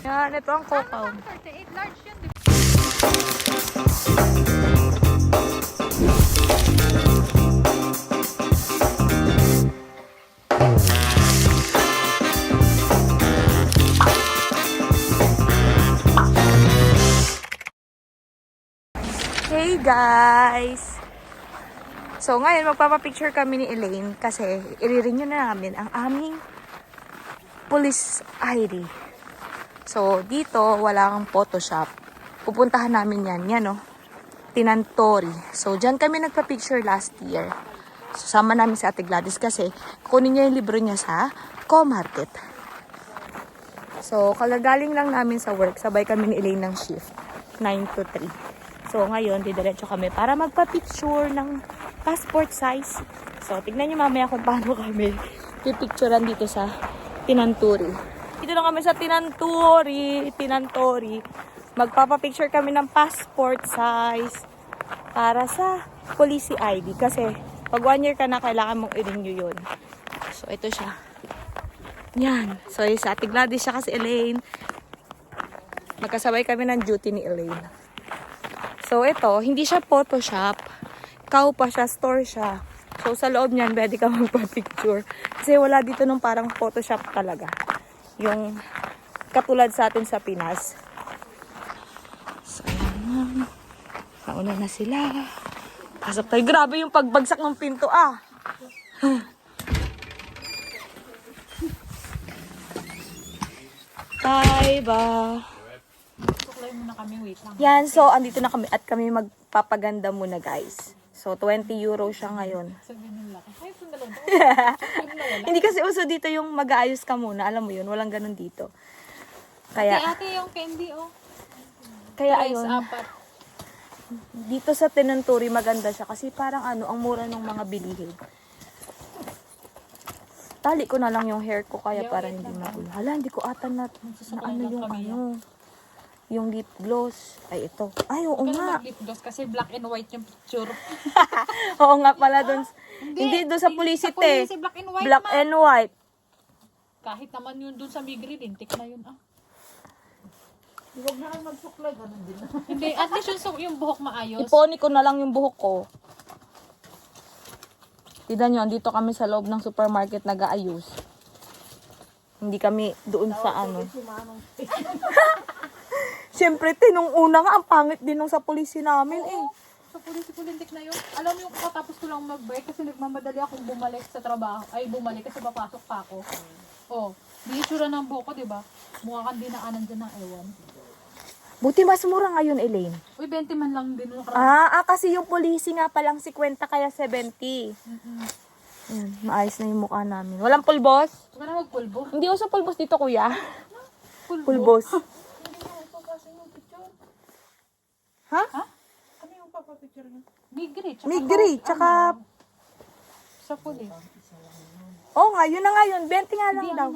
Yan, ito ang cocoa. 38 large yun. Hey guys! So ngayon magpapapicture kami ni Elaine kasi i-renew na namin ang aming police ID. So dito wala kang Photoshop. Pupuntahan namin yan oh. Tinantori. So dyan kami nagpa-picture last year. So sama namin si Ate Gladys kasi kunin niya yung libro niya sa Co-Market. So kalagaling lang namin sa work. Sabay kami ni Elaine ng shift. 9 to 3. So, ngayon, didiretso kami para magpa-picture ng passport size. So, tignan nyo mamaya kung paano kami pipicturean dito sa Tinantori. Dito na kami sa Tinantori. Magpapa-picture kami ng passport size para sa police ID. Kasi, pag 1 year ka na, kailangan mong i-renew yun. So, ito siya. Yan. So, sa Ate Gladys siya kasi Elaine. Magkasabay kami ng duty ni Elaine. So, ito, hindi siya Photoshop. Kao pa siya, store siya. So, sa loob niyan, pwede ka magpa-picture. Kasi wala dito nung parang Photoshop talaga. Yung katulad sa atin sa Pinas. So, ayan na. Nauna na sila. Pasok tayo. Grabe yung pagbagsak ng pinto, ah. Bye, ba. Muna kami, wait lang. Yan, so andito na kami at kami magpapaganda muna guys. So 20 euro siya ngayon. Hindi kasi uso dito yung mag-aayos ka muna, alam mo yun, walang ganun dito. Kaya Ate yung candy, oh. kaya Price ayun, apat. dito sa Tinantori maganda siya kasi parang ano, ang mura ng mga bilihin. Tali ko na lang yung hair ko kaya para hindi magulo. Hala, hindi ko ata na ano yung ano. Yung lip gloss. Ay, ito. Ay, oo nga. Lip gloss kasi black and white yung picture. Oo nga pala doon. Hindi doon sa Pulisite. Sa black and white, Black and white. Kahit naman yun doon sa Migri, lintik na yun, ah. Huwag na kayo magsuklay, ganun din. Hindi, at least yung buhok maayos. Iponi ko na lang yung buhok ko. Tignan nyo, dito kami sa loob ng supermarket nag-aayos. Hindi kami doon sa ano. Siyempre, nung una nga, ang pangit din nung sa polisi namin eh. Sa pulis-pulintik na yun. Alam mo yung katapos ko lang mag-break kasi nagmamadali akong bumalik sa trabaho. Ay, bumalik kasi papasok pa ako. Oh, di itsura ng buhok ko, diba? Mukha kang dinaanan dyan ng ewan. Buti mas mura ngayon, Elaine. Uy, 20 man lang din. Kasi yung polisi nga palang 50 kaya 70. Yan, maayos na yung mukha namin. Walang pulbos? Huwag ka na magpulbo. Hindi uso pulbos dito, kuya. Pulbo. Pulbos. Ha? Ano yung papapicture niyo? Migri. Migri, tsaka... Sa pulis. Oo nga, yun na nga yun. 20 nga lang daw.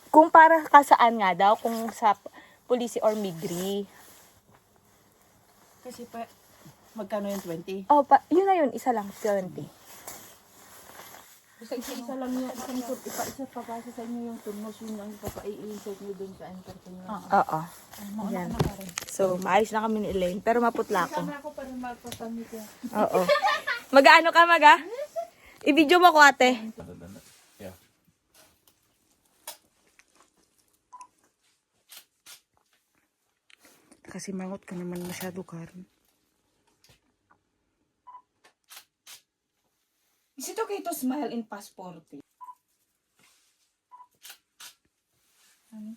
Kung para kasaan nga daw, kung sa polisi or migri. Kasi pa, magkano yung 20? Oh, yun na yun, isa lang, 20. Basta isa lang niya, isa papasa sa inyo yung turnos, yun ang ipapa-i-insert niyo dun sa entertain niyo. Oo. Yan. So, maayos na kami ni Elaine, pero maputla ako. Sana ako pa rin magpapamit ko. Oo. Mag-ano ka, maga? I-video mo ko, ate. Kasi mangot ka naman masyado, Karen. Is it okay to smile in passport?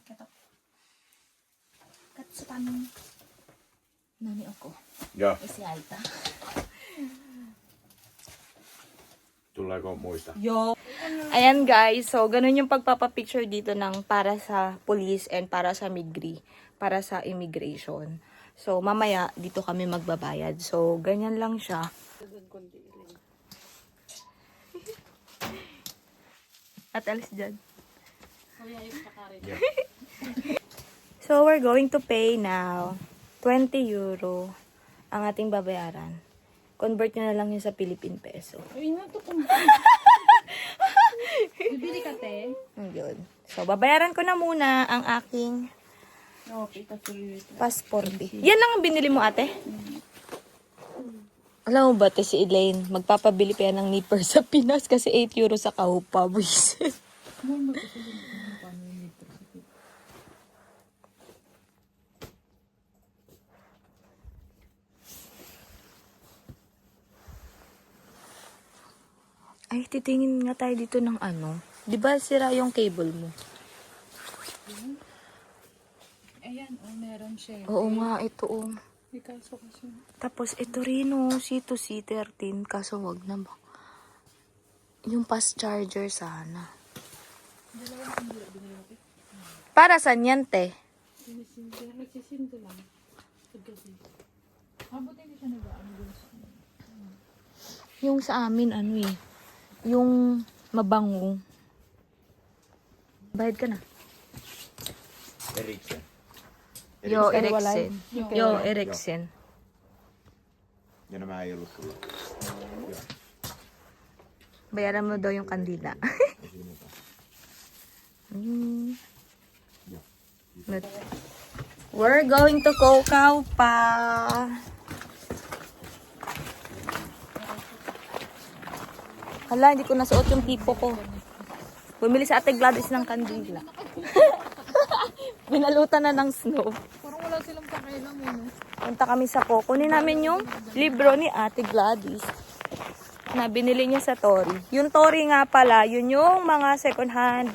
Kato. Kato sa tanong. Nani ako. Joo, Isi Aita. tuleeko muista? Yo. Ayan guys, so ganun yung pagpapapicture dito ng para sa police and para sa migri, para sa immigration. So mamaya dito kami magbabayad. So ganyan lang siya. At alis dyan. So we're going to pay now 20 euro ang ating babayaran. Convert nyo na lang yun sa Philippine peso. Ayun nga to kung... Bibili ka, te? Yun. So, babayaran ko na muna ang aking Okay, kasi passport. Yan lang ang binili mo, ate? Alam mo ba, te, si Elaine, magpapabili pa yan ng nipper sa Pinas kasi 8 euro sa kaupa. Buisit. Ay, titingin nga tayo dito ng ano. Di ba sira yung cable mo? Ayan, meron siya. Oo nga, ito oh. May kaso kasi. Tapos ito rin oh, C2C13, kaso wag na ba? Yung fast charger sana. Para saan yan, te? nagsisimple lang. Paggabi. Mabuti hindi siya nag-ano dun sa Yung sa amin, ano eh. Yung mabango. Bayad ka na. Eriksson. Yo, Eriksen. Yo. Yo, Eriksen. Ja nämä ei ollut sulla. Joo. Bayaran mo daw yung kandila. Ei siinä mitään. Mm. Joo. We're going to Kokau pa. Hala, hindi ko nasuot yung tipo ko. Bumili sa Ate Gladys ng kandila. Binalutan na ng snow. Parang wala silang pakialam mo, no? Punta kami sa Po. Kunin namin yung libro ni Ate Gladys na binili niya sa Tori. Yung Tori nga pala, yun yung mga second hand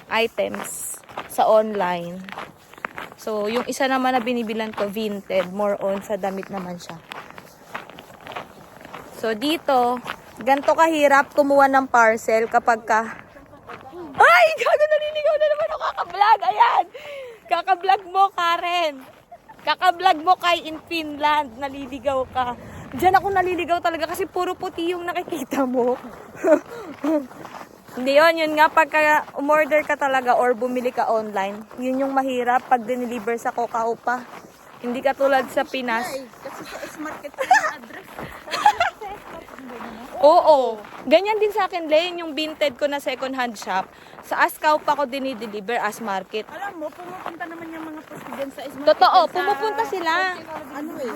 items sa online. So, yung isa naman na binibilan ko, vintage, more on sa damit naman siya. So, dito, ganito kahirap kumuha ng parcel kapag ka... Ay! Gago, naliligaw na naman ako kakablog! Ayan! Kakablog mo, Karen! Kakablog mo kay in Finland, naliligaw ka. Diyan ako naliligaw talaga kasi puro puti yung nakikita mo. Hindi yun nga pagka umorder ka talaga or bumili ka online, yun yung mahirap pag dineliver sa Kokau pa. Hindi ka tulad sa Pinas. Kasi sa S-Market ko yung address. Oo. Ganyan din sa akin, Lane, yung vintage ko na second hand shop. Sa Askaw pa ko dinideliver as market. Alam mo, pumupunta naman yung mga posti dyan sa S-Market. Totoo, dyan sa- pumupunta sila. Ano eh,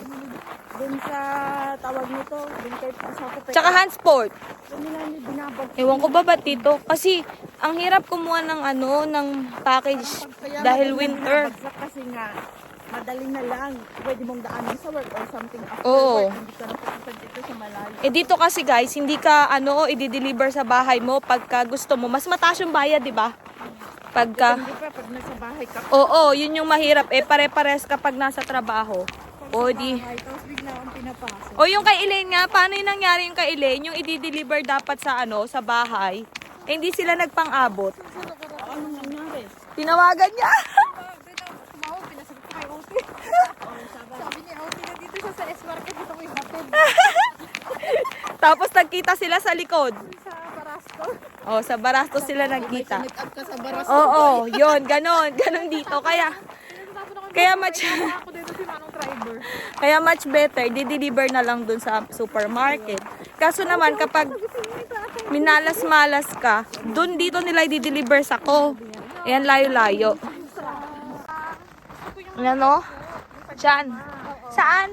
dun sa tawag nito, dun kay Pasoko. Tsaka Hansport. Dun nila binabag. Ewan ko ba ba't dito? Kasi ang hirap kumuha ng ng package Kaya dahil madaling winter. nabagsak kasi nga, madali na lang. Pwede mong daanan sa work or something after Oo. work. Hindi ka na pupunta dito sa malayo. Eh dito kasi guys, hindi ka i-deliver sa bahay mo pagka gusto mo. Mas mataas yung bayad, di ba? Pagka Hindi pa, pag nasa bahay ka. Oo, yun yung mahirap. Eh pare-pares kapag nasa trabaho. O di. Bahay, tapos bigla akong pinapasok. O yung kay Elaine nga, paano yung nangyari yung kay Elaine? Yung i-deliver dapat sa sa bahay. Eh, hindi sila nagpang-abot. Anong nangyari? Tinawagan niya. Tumawag, pinasagot ko kay OT. Sabi niya, OT na dito siya sa S-Market. Dito ko yung hatid Tapos nagkita sila sa likod. sa Parasco. O, sa Barastos sila nagkita. Meet up ka sa baras. Oo, yun, ganon dito. Kaya much Ako dito si Manong Driver. kaya much better di-deliver na lang dun sa supermarket. Kaso naman kapag minalas-malas ka, dun dito nila i-deliver sa ko. Ayan, layo-layo. Ano? Saan? Saan?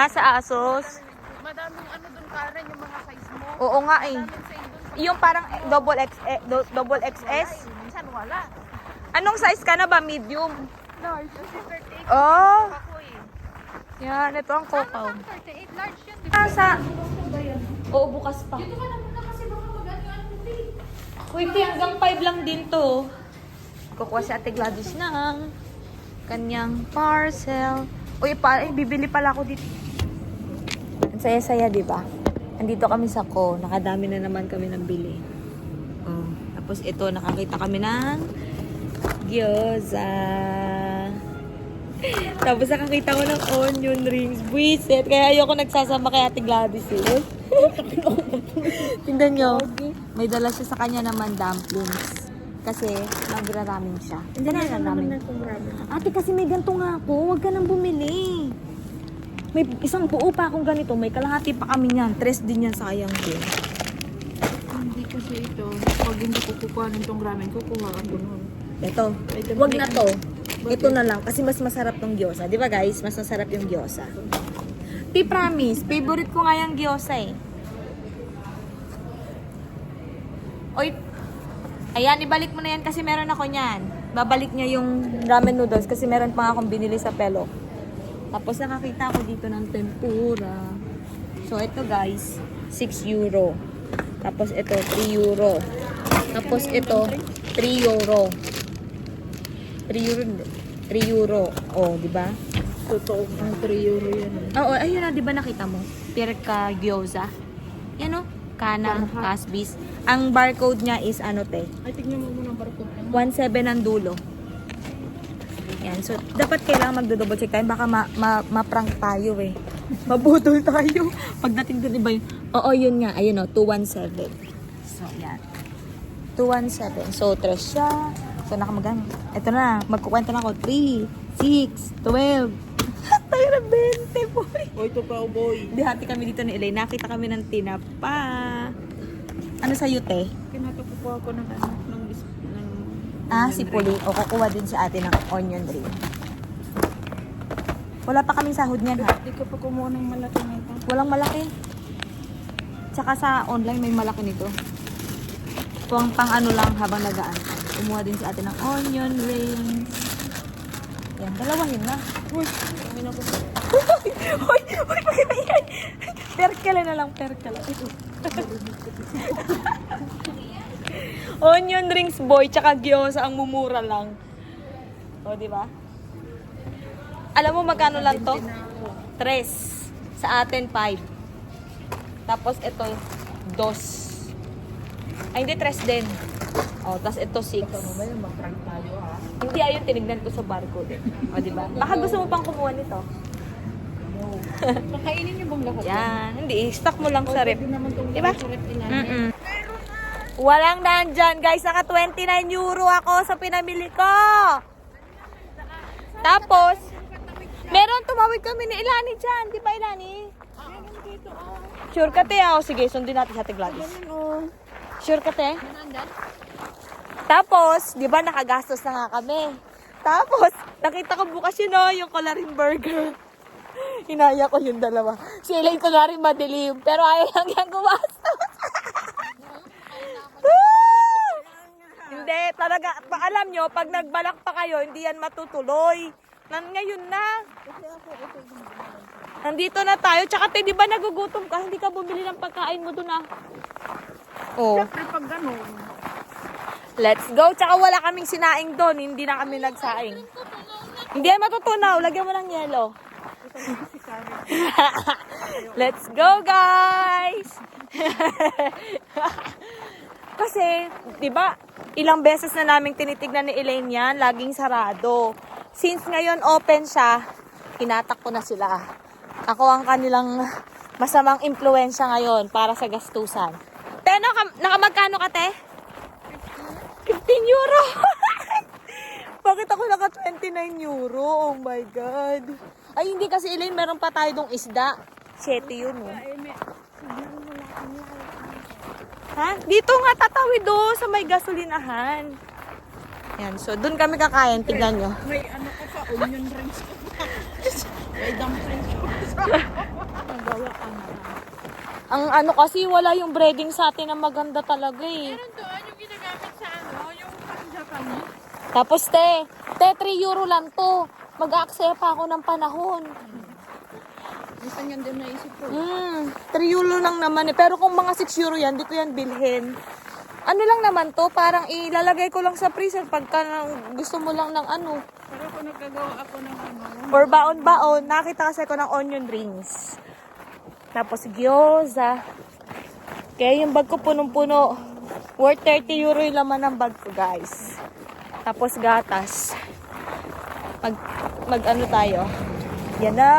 Sa Asos. Madaming ano dun, Karen, yung mga size mo. Oo nga eh. Same dun. Yung parang double XS. Minsan wala. Anong size ka na ba? Medium? Large. Kasi 38 Oh, ako eh. yan. Ito ang Kokau. 38 large yun. Sa... Oo, bukas pa. Dito ka na muna kasi baka mag-ano-ano din. Uy, hanggang 5 lang din to. Kukuha si Ate Gladys ng kanyang parcel. Uy, bibili pala ako dito. Ang saya-saya, di ba? Andito kami sa Ko. Nakadami na naman kami ng bili. Oh. Tapos ito, nakakita kami ng gyoza. Tapos nakakita ko ng onion rings. Buisit. Kaya ayoko nagsasama kay Ate Gladys eh. Tingnan nyo. May dala siya sa kanya naman dumplings. Kasi magra-ramen siya. Hindi na ramen. Ate, kasi may ganito nga ako. Huwag ka nang bumili. May isang buo pa akong ganito. May kalahati pa kami niyan. 3 din yan, sayang din. Hindi kasi kasi ito, pag hindi ko kukuhanin tong ramen, kukuha ako nun. Ito. Wag na to. Ito na lang. Kasi mas masarap tong gyoza. Di ba guys? Mas masarap yung gyoza. Ti promise. Favorite ko nga yung gyoza eh. Oy. Ayan, ibalik mo na yan kasi meron ako niyan. Babalik niya yung ramen noodles kasi meron pa nga akong binili sa Pelo. Tapos nakakita ako dito ng tempura. So ito guys, 6 euro. Tapos ito, 3 euro. Tapos ito, 3 euro. 3 euro. 3 euro. Oh, di ba? Totoo, ang 3 euro yan. Oo, ayun na, di ba nakita mo? Pirka gyoza. Yan o. Kana, Kasbis. Ang barcode niya is ano te? Ay, tignan mo muna ang barcode. 17 ang dulo. Yan. So, dapat kailangan magdo-double check tayo. Baka ma-prank tayo eh. Mabudol tayo. Pagdating dun iba yun. Oo, yun nga. Ayun o, 217. So, yan. 217. So, 3 siya. So, nakamagan. Ito na. Magkukwento na ako. 3, 6, 12. Tayo na 20, boy. O, ito pa, oh, boy. Dihati kami dito ni Elay. Nakita kami ng tinapa. Ano sa'yo, te? Kinatapupo ako ng ano, Ah, si Puli. O, kukuha din si ate ng onion ring. Wala pa kaming sahod niyan, ha? Hindi ka pa kumuha ng malaki nito. Walang malaki. Tsaka sa online may malaki nito. Pang ano lang habang nagaan. Kumuha din si ate ng onion rings. Yan, dalawahin na. Uy, kami na ko. Hoy, bakit yan? Perkele na lang, perkele. Onion rings, boy, tsaka gyoza ang mumura lang. O, di ba? Alam mo magkano lang to? 3. Sa atin, 5. Tapos ito, 2. Ay, hindi, 3 din. O, tapos ito, 6. Mag-prank tayo, ha? Hindi, ayun, tinignan ko sa barcode. O, di ba? Baka gusto mo pang kumuha nito. Kakainin niyo bang lahat? Yan. Hindi, stock mo lang sa rep. Pwede naman itong Diba? sa rep ilalim. Walang nandyan, guys. Naka 29 euro ako sa pinamili ko. Tapos, meron tumawid kami ni Ilani dyan. Di ba, Ilani? Sure ka, te? O, sige, sundin natin sa Ate Gladys. Sure ka, te? Tapos, di ba, nakagastos na nga kami. Tapos, nakita ko bukas yun, oh, yung coloring burger. Hinaya ko yung dalawa. Si Elaine ko na rin madilim. Pero ayaw lang yan gumastos. Hindi, talaga. Alam nyo, pag nagbalak pa kayo, hindi yan matutuloy. Ngayon na. Nandito na tayo. Tsaka, te, di ba nagugutom ka? Hindi ka bumili ng pagkain mo dun, ah. Oh. Siyempre, pag gano'n. Let's go. Tsaka wala kaming sinaing doon. Hindi na kami nagsaing. Hindi yan matutunaw. Lagyan mo ng yelo. Let's go, guys! Kasi, di ba, ilang beses na naming tinitignan ni Elaine yan, laging sarado. Since ngayon open siya, hinatak ko na sila. Ako ang kanilang masamang impluensya ngayon para sa gastusan. Teno, nakamagkano ka, te? 15 euro! Bakit ako naka 29 euro? Oh my God. Ay, hindi kasi Elaine, meron pa tayo dong isda. 7 yun, oh. Ha? Dito nga tatawid do sa may gasolinahan. Yan, so doon kami kakain. Tignan nyo. May ano ka pa, onion rings ka pa. May dumplings ka pa. Nagawa ka na. Ang ano kasi, wala yung breading sa atin na maganda talaga eh. Meron doon yung ginagamit sa ano, yung pang-Japanese. Tapos te, 3 euro lang to. Mag-aaksaya pa ako ng panahon. Minsan yan din naisip ko. 3 euro lang naman eh. Pero kung mga 6 euro yan, di ko yan bilhin. Ano lang naman to, parang ilalagay ko lang sa freezer pagka gusto mo lang ng ano. Pero kung nagkagawa ako ng ano, Or baon-baon, nakita kasi ko ng onion rings. Tapos gyoza. Kaya yung bag ko punong-puno. Worth 30 euro yung laman ng bag ko, guys. Tapos gatas. Mag ano tayo. Yan na.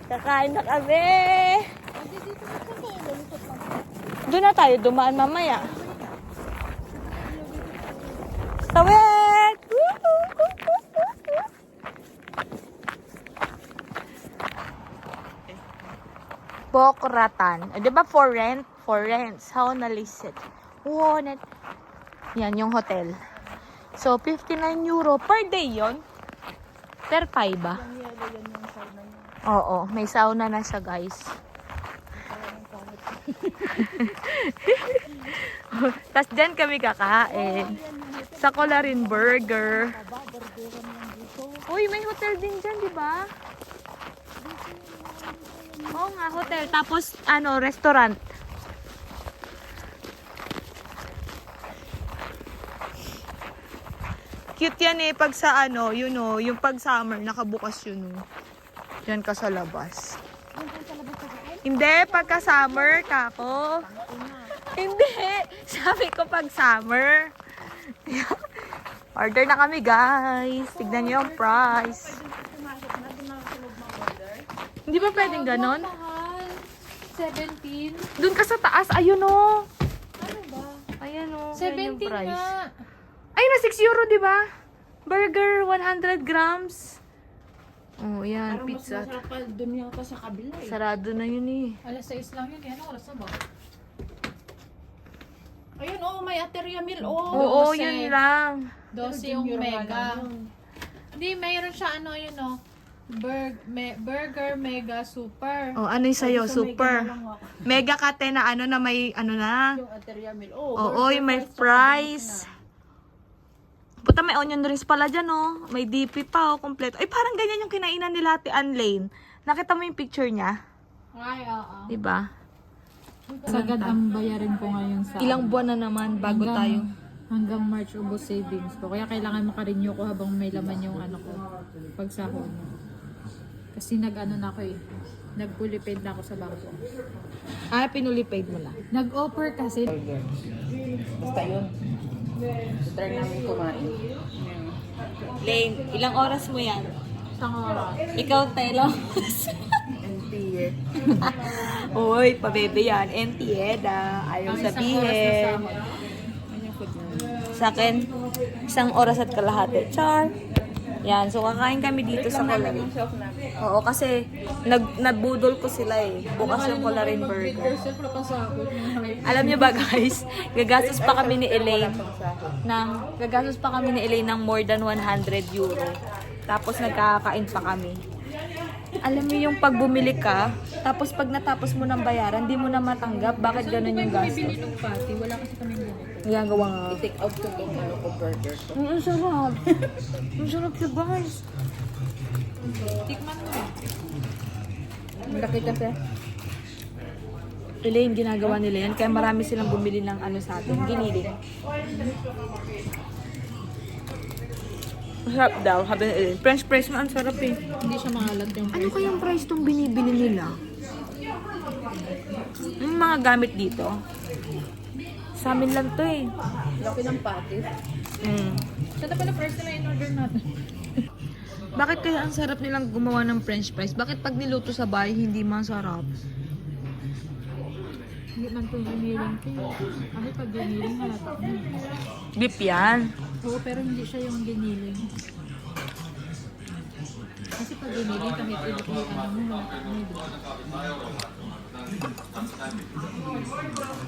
Kakain na kami. Doon na tayo dumaan mamaya. Tawid! Bokratan. Di ba for rent? For rents. How na list it? 200. Yan yung hotel. So, 59 euro per day yon. Per 5 ba? Oo, may sauna na siya, guys. Tapos dyan kami kakain. Sa Colarin Burger. Uy, may hotel din dyan, di ba? Oo nga, hotel. Tapos, restaurant. Cute yan eh, pag sa yung pag summer, nakabukas yun. Yan ka sa labas. Hindi, pagka summer, kako. Hindi, sabi ko pag summer. Order na kami, guys. Tignan niyo yung price. Hindi ba pwedeng ganon? Mahal. 17. Doon ka sa taas, ayun o. Ano ba? Ayan o, 17 nga. Ay, na 6 euro, di ba? Burger, 100 grams. Oh, yan, Parang mas pizza. masarap pa dun yata sa kabila eh. Sarado na yun eh. Alas 6 lang yun. Ano oras na ba? Ayun, may aterya meal, Oo, 12. yun lang. 12 yung mega. Hindi, mayroon siya burger mega super. Oh, ano yung sa'yo? Super. Mega kate na na may na. Yung aterya meal. Oo, yung may fries. Puta, may onion rings pala dyan, oh. May DP pa, oh, kompleto. Ay, parang ganyan yung kinainan nila Ate Anlane. Nakita mo yung picture niya? Ay, oo. Diba? Sagad ang bayarin ko ngayon sa... Ilang buwan na naman bago tayo. Hanggang March ubos savings ko. Kaya kailangan makarenew ko habang may laman yung ko. Pagsahod. Kasi na ako eh. Nag-fully-paid na ako sa bangko. Ah, pinuli-paid mo lang. Nag-offer kasi. Basta yun. Try namin kumain. Lane, ilang oras mo yan? Isang oras. Ikaw, Telo. NPA. Uy, pabebe yan. Entieda. Ayaw Ang isang oras na sabihin. sahod. Ano yung food namin? Sa akin, 1 oras at kalahati. Char. Yan, so kakain kami dito sa Colarin. Self namin. Oo, kasi nabudol ko sila eh. Bukas yung Colarin Burger. Percent wala pa sahod. Alam niyo ba guys, gagastos pa kami ni Elaine ng more than 100 euro. Tapos nagkakain pa kami. Alam niyo yung pag bumili ka, tapos pag natapos mo ng bayaran, di mo na matanggap. Bakit ganun yung gastos? Bibili ng pati. Wala kasi kami ganito. Nagagawa nga. I-take out ko itong ko burger ko. Ang sarap. Ang sarap siya guys. Tikman mo. Laki kasi. Elaine, ginagawa nila yan. Kaya marami silang bumili ng sa atin. Giniling. Masarap daw, sabi ni Elaine. French fries mo, ang sarap eh. Hindi siya mangalat yung Ano kayang price tong binibili nila? Yung mga gamit dito. Sa amin lang to eh. Laki ng patis. Sana pala first na in-order natin. Bakit kaya ang sarap nilang gumawa ng french fries? Bakit pag niluto sa bahay, hindi masarap? Hindi man ito giniling ko. Kasi pag giniling, halata ko. Beef yan. Oo, pero hindi siya yung giniling. Kasi pag giniling, kahit mo, halata mo.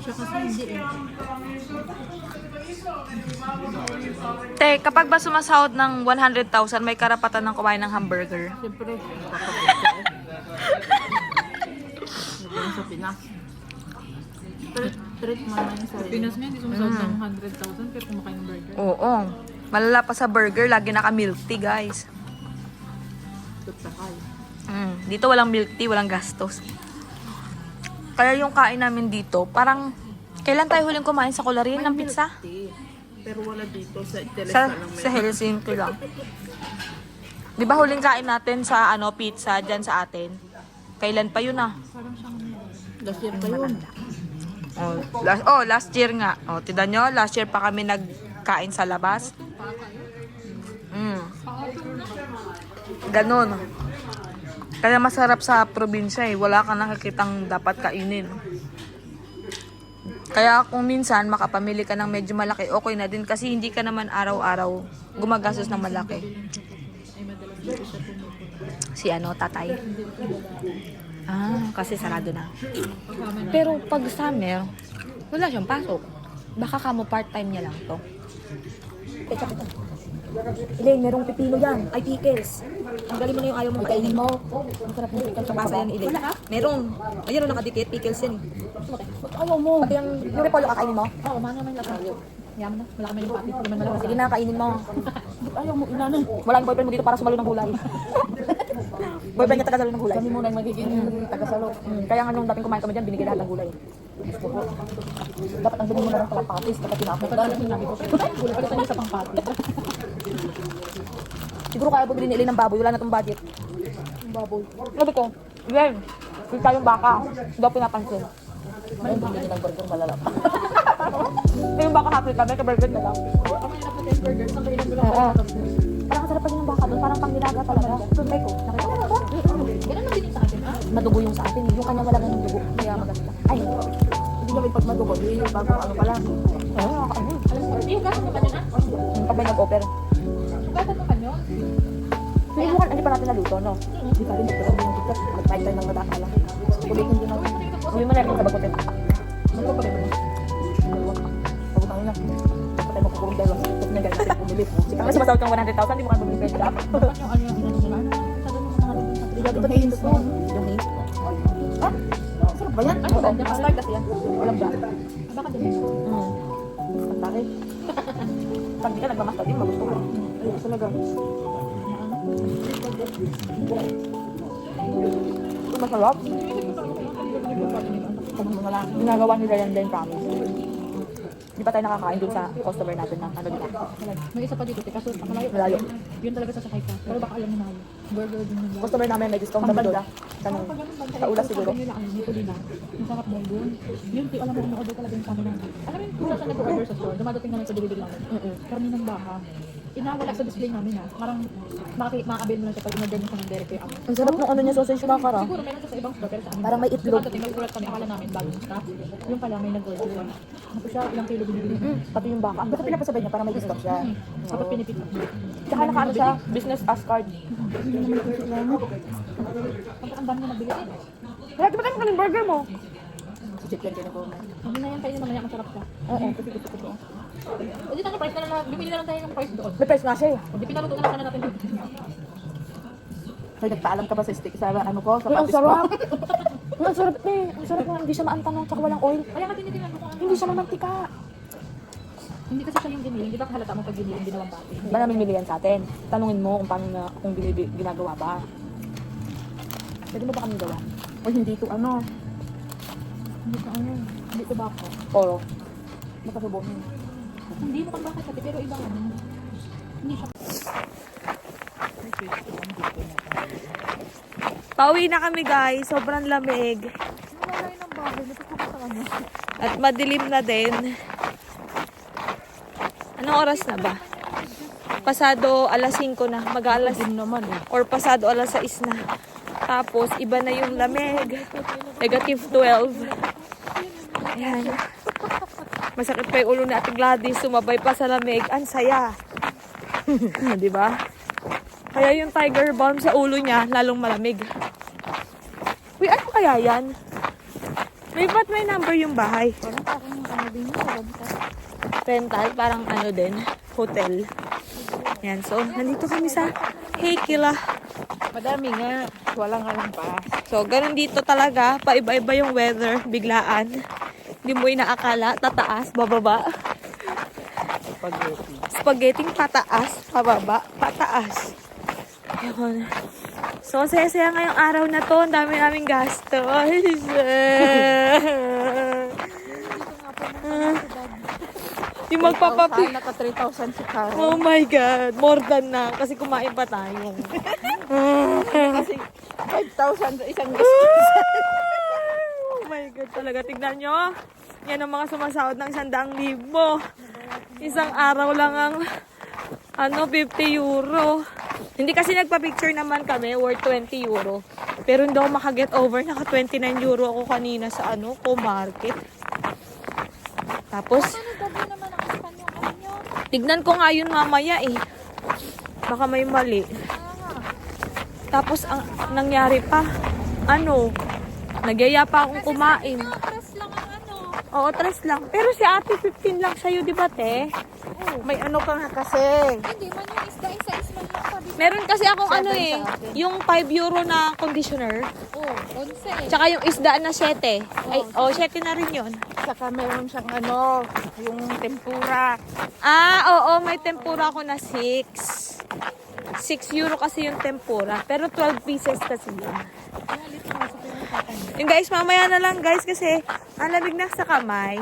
Siya kasi hindi eh. Te, kapag ba sumasahod ng 100,000, may karapatan ng kumain ng hamburger. Siyempre, kapag sa Pinas. Treat mo na yung sarili. Pinas nga, hindi sumasahod ng 100,000 pero kumakain ng burger. Oo. Malala pa sa burger, lagi naka-milk tea, guys. Tutakay. Dito walang milk tea, walang gastos. Kaya yung kain namin dito, parang, kailan tayo huling kumain sa Colarin ng pizza? Pero wala dito sa Telesa Sa, lang. sa Helsinki lang. Di ba huling kain natin sa pizza dyan sa atin? Kailan pa yun ah? Parang siyang Last year pa yun. Last year nga. Tidan nyo, last year pa kami nagkain sa labas. Ganon. Kaya masarap sa probinsya eh. Wala kang nakakitang dapat kainin. Kaya kung minsan makapamili ka ng medyo malaki, okay na din. Kasi hindi ka naman araw-araw gumagastos ng malaki. Si tatay. Kasi sarado na. Pero pag summer, wala siyang pasok. Baka kamo part-time niya lang to. Elaine, merong pipino yan. Ay, pickles. Ang galing mo na yung ayaw mong kainin mo. Ang sarap ng pickles. Pasa yan, Elaine. Wala ka? Meron. Ayun ang nakadikit. Pickles yan. Ayaw mo. Pati yung repolyo kakainin mo? Oo, mano naman yung repolyo. Yaman na, wala kami yung papi. Hindi man malakas. Sige na, kainin mo. Ayaw mo, inanay. Wala yung boyfriend mo dito para sumalo ng gulay. Boyfriend niya taga-salo ng gulay. Kami muna yung magiging taga-salo. Kaya nga nung dating kumain kami dyan, binigay lahat ng gulay. Dapat ang dumi mo na lang pala patis kapag tinapos. Dapat alam yung nabi ko. Gulay palitan niyo sa pang papi. Siguro kaya bumili ni Elaine ng baboy. Wala na tong budget. Baboy. Sabi ko, Elaine, hindi tayong baka. Hindi ako pinapansin. May bumili ng burger malalap. Yung baka happy kami, ka-burger na lang. Ang hirap na tayo burger. Saan ba ilang gulay? Oo. Parang sarap pa din ng baka doon. Parang pang nilaga talaga. Tunay ko. Nakita mo na ba? Ganun lang din yung sa atin, ha? Madugo yung sa atin. Yung kanya wala ganun dugo. Kaya maganda. Ay, hindi namin pag madugo. Hindi yung bago ano pala. Oo, ano. Alam mo, yung gasa mo pa yun, ha? Pag may nag-offer. Gasa mo pa yun? Hindi pa natin naluto, no? Hindi pa rin nagpapag ng tiktok. Mag-fight tayo ng madakala. Ulitin din natin. Uwi mo na rin sa bagutin. Ano pa rin? Pagutangin na. Dapat tayo makukulong dahil ang tiktok na gano'n natin pumili. Kasi masawag kang 100,000, di mo ka bumili pwede ka. Dapat yung ano yung inano nila. Sa doon yung mga Hindi ba yung hint mo? Yung hint? Ah? Sarap ba yan? Oo. Mustard kasi yan. Walang ba? baka din. Ang takit. Pag di ka nagmamastard din, magusto ko. Ayun talaga. Ito masarap. Ginagawa nila yan din, promise. Di ba tayo nakakain dun sa customer natin ng ano nila? May isa pa dito, kaso malayo. Malayo. Yun talaga sasakay ka. Pero baka alam mo na yun. Burger din yun. Customer namin may discount kami doon. Tanong. Sa ulas siguro. Sabi nila, dito din ah. Masarap daw yun. Yun, alam mo, na-order talaga yung kami namin. Alam mo yung kung saan nag-order sa store, dumadating namin sa delivery namin. Karni ng baka. Inawala sa display namin ha. Parang ma-avail mo lang siya pag in-order mo siya ng direct kay Amo. Ang sarap ng ano niya, sausage makara. Siguro meron siya sa ibang store pero sa amin. Parang may itlog. Dumadating, nag-ulat kami, akala namin bagong stock. Yung pala may nag-order. Ako siya, ilang kilo binibili. Pati yung baka. Bakit pinapasabay niya para may discount siya? Dapat pinipitik mo. Tsaka nakaano siya, business as card. Ang dami na nagbili. Kaya di ba tayo makaling burger mo? Si Jeff yan kayo na Ano na yan, kayo mamaya masarap siya. Oo, kasi gusto ko. O di tayo price na lang, bumili na lang tayo ng price doon. May price nga siya eh. O di pinaluto na lang sana natin. Kaya nagpaalam ka ba sa stick sa ano ko? Sa Ang patis ko? sarap. Ang sarap eh. Ang sarap nga. Hindi siya maantanong tsaka walang oil. Kaya nga tinitingnan ko kung ano. Hindi siya mamantika. Hindi kasi siya yung giniling. Di ba halata mo pag giniling ginawang bati? Ba namin milihan sa atin? Tanungin mo kung paano na, kung ginagawa ba. Pwede mo ba kami gawa? O hindi ito ano? Hindi ko ano. Hindi ko bako. Oro. Makasubuhin. Hindi mo kang bakit pati pero ibang ano. Hindi siya. Pauwi na kami guys. Sobrang lamig. Wala yun ang baboy. Natutuwa sa ano. At madilim na din. Anong oras na ba? Pasado alas 5 na. Mag-alas Naman eh. or pasado alas 6 na. Tapos iba na yung lamig. Negative 12. Ayan. Masakit pa yung ulo ni Ate Gladys. Sumabay pa sa lamig. Ang saya. Di ba? Kaya yung tiger balm sa ulo niya, lalong malamig. Uy, ano kaya yan? Ba't may number yung bahay? Rental, parang ano din, hotel. Yan, so, nandito kami sa Heikila. Madami nga. Wala nga lang pa. So, ganun dito talaga, paiba-iba yung weather, biglaan. Hindi mo inaakala, tataas, bababa. Spaghetti. Spaghetti pataas, pababa, pataas. Yun. So, saya-saya ngayong araw na to. Ang dami naming gastos. Yung magpapapi. Naka 3,000 si Carol. Oh my God. More than na. Kasi kumain pa tayo. Kasi 5,000 sa isang gusto. Oh my God. Talaga. Tignan nyo. Yan ang mga sumasahod ng 100,000. Isang araw lang ang 50 euro. Hindi kasi nagpa-picture naman kami, worth 20 euro. Pero hindi ako makaget over, naka 29 euro ako kanina sa co-market. Tapos, tignan ko nga yun mamaya eh. Baka may mali. Tapos, ang nangyari pa, nagyaya pa akong kumain. Oo, 3 lang. Pero si ate, 15 lang sa'yo, di ba, te? May ano ka nga kasi. Hindi man yung isda, isa-is man lang pa. Meron kasi akong ano Seven eh, sa akin. yung 5 euro na conditioner. Oh, 11. Tsaka yung isda na 7. Ay, 7 na rin yun. Saka meron siyang ano, yung tempura. Ah, oo, may tempura ako na 6. 6 euro kasi yung tempura. Pero 12 pieces kasi yun. Yung guys, mamaya na lang guys kasi ang lamig na sa kamay.